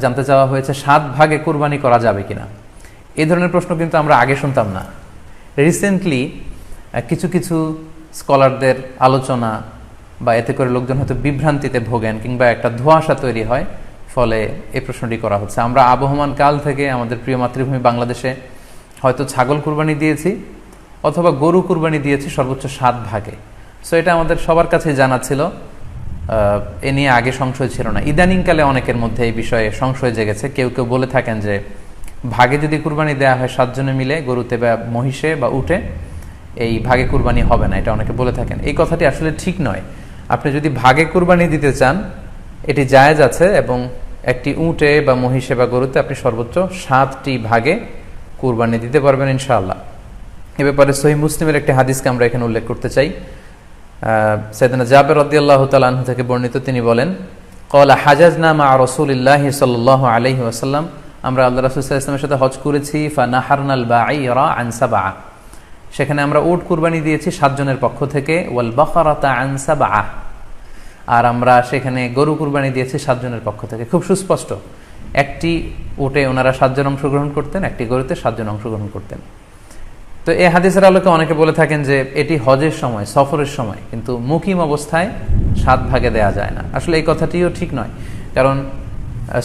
জানতে চাওয়া হয়েছে 7 ভাগে কুরবানি করা যাবে কিনা। এই ধরনের প্রশ্ন কিন্তু আমরা আগে শুনতাম না। রিসেন্টলি কিছু কিছু স্কলারদের আলোচনা বা এতে করে লোকজন হয়তো বিভ্রান্তিতে ভোগেন কিংবা একটা ধোঁয়াশা তৈরি হয়, ফলে এই প্রশ্নটি করা হচ্ছে। আমরা আবহমান কাল থেকে আমাদের প্রিয় মাতৃভূমি বাংলাদেশে হয়তো ছাগল কুরবানি দিয়েছি অথবা গরু কুরবানি দিয়েছি সর্বোচ্চ 7 ভাগে। সো এটা আমাদের সবার কাছে জানা ছিল, এ নিয়ে আগে সংশয় ছিল না। ইদানিংকালে অনেকের মধ্যে এই বিষয়ে সংশয় জেগেছে। কেউ কেউ বলে থাকেন যে ভাগে যদি কুরবানি দেওয়া হয় 7 জনে মিলে, গরুতে বা মহিষে বা উটে, এই ভাগে কুরবানি হবে না, এটা অনেকে বলে থাকেন। এই কথাটি আসলে ঠিক নয়। আপনি যদি ভাগে কুরবানি দিতে চান এটি জায়েজ আছে, এবং একটি উটে বা মহিষে বা গরুতে আপনি সর্বোচ্চ 7টি ভাগে কুরবানি দিতে পারবেন ইনশাআল্লাহ। এ ব্যাপারে সহিহ মুসলিমের একটি হাদিসকে আমরা এখানে উল্লেখ করতে চাই। সাইয়েদনা জাবের রাদিয়াল্লাহু তাআলা আনহু থেকে বর্ণিত, তিনি বলেন, ক্বালা হাজাজনা মা রাসূলিল্লাহি সাল্লাল্লাহু আলাইহি ওয়াসাল্লাম, আমরা আল্লাহ রাসূল সাল্লাল্লাহু আলাইহি ওয়াসাল্লামের সাথে হজ করেছি। ফানাহারনাল বাঈরা আন সাবআ, সেখানে আমরা উট কুরবানি দিয়েছি 7 জনের পক্ষ থেকে। ওয়াল বাকারাতা আন সাবআ, আর আমরা সেখানে গরু কুরবানি দিয়েছি 7 জনের পক্ষ থেকে। খুব সুস্পষ্ট, একটি উটে ওনারা 7 জন অংশগ্রহণ করতেন, একটি গরুতে 7 জন অংশগ্রহণ করতেন। তো এই হাদিসের আলোকে অনেকে বলে থাকেন যে এটি হজের সময়, সফরের সময়, কিন্তু মুকিম অবস্থায় 7 ভাগে দেয়া যায় না। আসলে এই কথাটিও ঠিক নয়, কারণ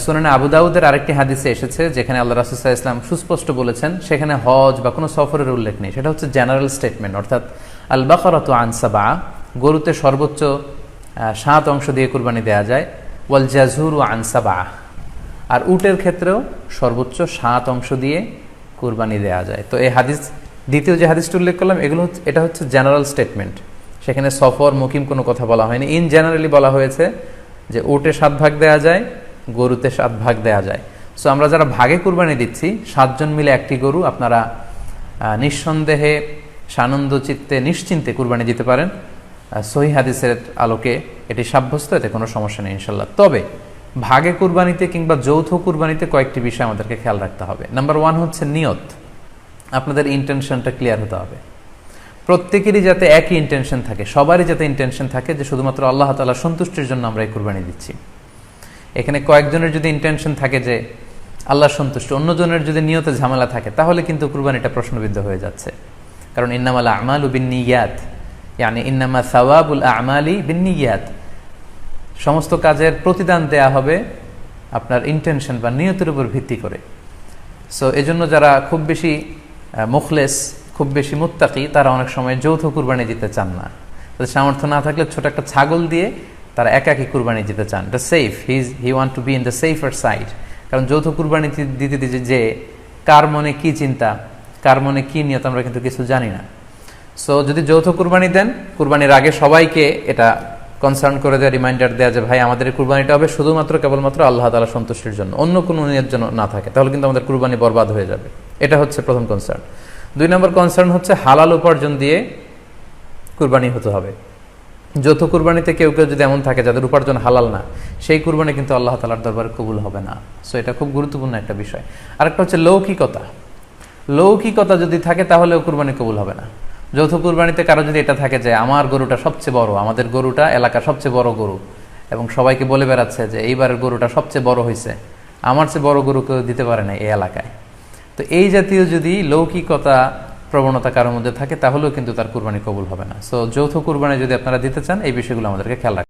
সুনানে আবু দাউদের আরেকটি হাদিসে এসেছে যেখানে আল্লাহ রাসূল সাল্লাল্লাহু আলাইহি ওয়াসাল্লাম সুস্পষ্ট বলেছেন, সেখানে হজ বা কোনো সফরের উল্লেখ নেই। সেটা হচ্ছে জেনারেল স্টেটমেন্ট, অর্থাৎ আল বাকারাতু আন সাবআ, গরুতে সর্বোচ্চ 7 অংশ দিয়ে কুরবানি দেয়া যায়। ওয়াল জাযুরু আন সাবআ, আর উটের ক্ষেত্রেও সর্বোচ্চ 7 অংশ দিয়ে কুরবানি দেয়া যায়। তো এই হাদিস, দ্বিতীয় যে হাদিসটি উল্লেখ করলাম, এটা হচ্ছে জেনারেল স্টেটমেন্ট। সেখানে সফর মুকিম কোনো কথা বলা হয়নি। ইন জেনারেলি বলা হয়েছে যে উটে 7 ভাগ দেয়া যায়, গরুতে 7 ভাগ দেয়া যায়। সো আমরা যারা ভাগে কুরবানি দিচ্ছি 7 জন মিলে একটি গরু, আপনারা নিঃসন্দেহে সানন্দ চিত্তে নিশ্চিন্তে কুরবানি দিতে পারেন। সহিহ হাদিসের আলোকে এটি সাব্যস্ত, এতে কোনো সমস্যা নেই ইনশাল্লাহ। তবে ভাগে কুরবানিতে কিংবা যৌথ কুরবানিতে কয়েকটি বিষয় আমাদেরকে খেয়াল রাখতে হবে। নাম্বার 1 হচ্ছে নিয়ত। আপনাদের ইন্টেনশনটা ক্লিয়ার হতে হবে। প্রত্যেকেরই যাতে একই ইন্টেনশন থাকে, সবারই যাতে ইন্টেনশন থাকে যে শুধুমাত্র আল্লাহ তাআলার সন্তুষ্টির জন্য আমরা এই কুরবানি দিচ্ছি। এখানে কয়েকজনের যদি ইন্টেনশন থাকে যে আল্লাহর সন্তুষ্ট, অন্যজনের যদি নিয়তে ঝামেলা থাকে, তাহলে কিন্তু কুরবানিটা প্রশ্নবিদ্ধ হয়ে যাচ্ছে। কারণ ইন্নামাল আমালু বিন্নিয়াত, ইয়ানি ইন্নামা সাওয়াবুল আমালি বিন্নিয়াত, সমস্ত কাজের প্রতিদান দেয়া হবে আপনার ইন্টেনশন বা নিয়তের উপর ভিত্তি করে। সো এজন্য যারা খুব বেশি মুখলেস, খুব বেশি মুত্তাকি, তারা অনেক সময় যৌথ কুরবানি দিতে চান না। তাদের সামর্থ্য না থাকলে ছোট একটা ছাগল দিয়ে তারা একাকি কুরবানি দিতে চান। এটা safe, he want to be in the safer side. কারণ যৌথ কুরবানি দিতে দিতে যে কার মনে কি চিন্তা, কার মনে কি নিয়ত, আমরা কিন্তু কিছু জানি না। সো যদি যৌথ কুরবানি দেন, কুরবানির আগে সবাইকে এটা কনসার্ন করে দেওয়া, রিমাইন্ডার দেওয়া যে ভাই আমাদের কুরবানিটা হবে শুধুমাত্র কেবলমাত্র আল্লাহ তাআলার সন্তুষ্টির জন্য, অন্য কোনো নিয়তের জন্য না থাকে, তাহলে কিন্তু আমাদের কুরবানি বরবাদ হয়ে যাবে। এটা হচ্ছে প্রথম কনসার্ন। 2 নম্বর কনসার্ন হচ্ছে হালাল উপার্জন দিয়ে কুরবানি হতে হবে। যৌথ কুরবানিতে কেউ কেউ যদি এমন থাকে যাদের উপার্জন হালাল না, সেই কুরবানি কিন্তু আল্লাহ তাআলার দরবারে কবুল হবে না। সো এটা খুব গুরুত্বপূর্ণ একটা বিষয়। আরেকটা হচ্ছে লৌকিকতা। লৌকিকতা যদি থাকে তাহলেও কুরবানি কবুল হবে না। যৌথ কুরবানিতে কারো যদি এটা থাকে যে আমার গরুটা সবচেয়ে বড়, আমাদের গরুটা এলাকার সবচেয়ে বড় গরু, এবং সবাইকে বলে বেড়াচ্ছে যে এইবারের গরুটা সবচেয়ে বড় হয়েছে, আমার চেয়ে বড় গরু কেউ দিতে পারে না এই এলাকায়। তো এই জাতীয় যদি লৌকিকতা প্রবণতা কারোর মধ্যে থাকে, তাহলেও কিন্তু তার কুরবানি কবুল হবে না। সো যৌথ কুরবানি যদি আপনারা দিতে চান, এই বিষয়গুলো আমাদেরকে খেয়াল রাখতে হবে।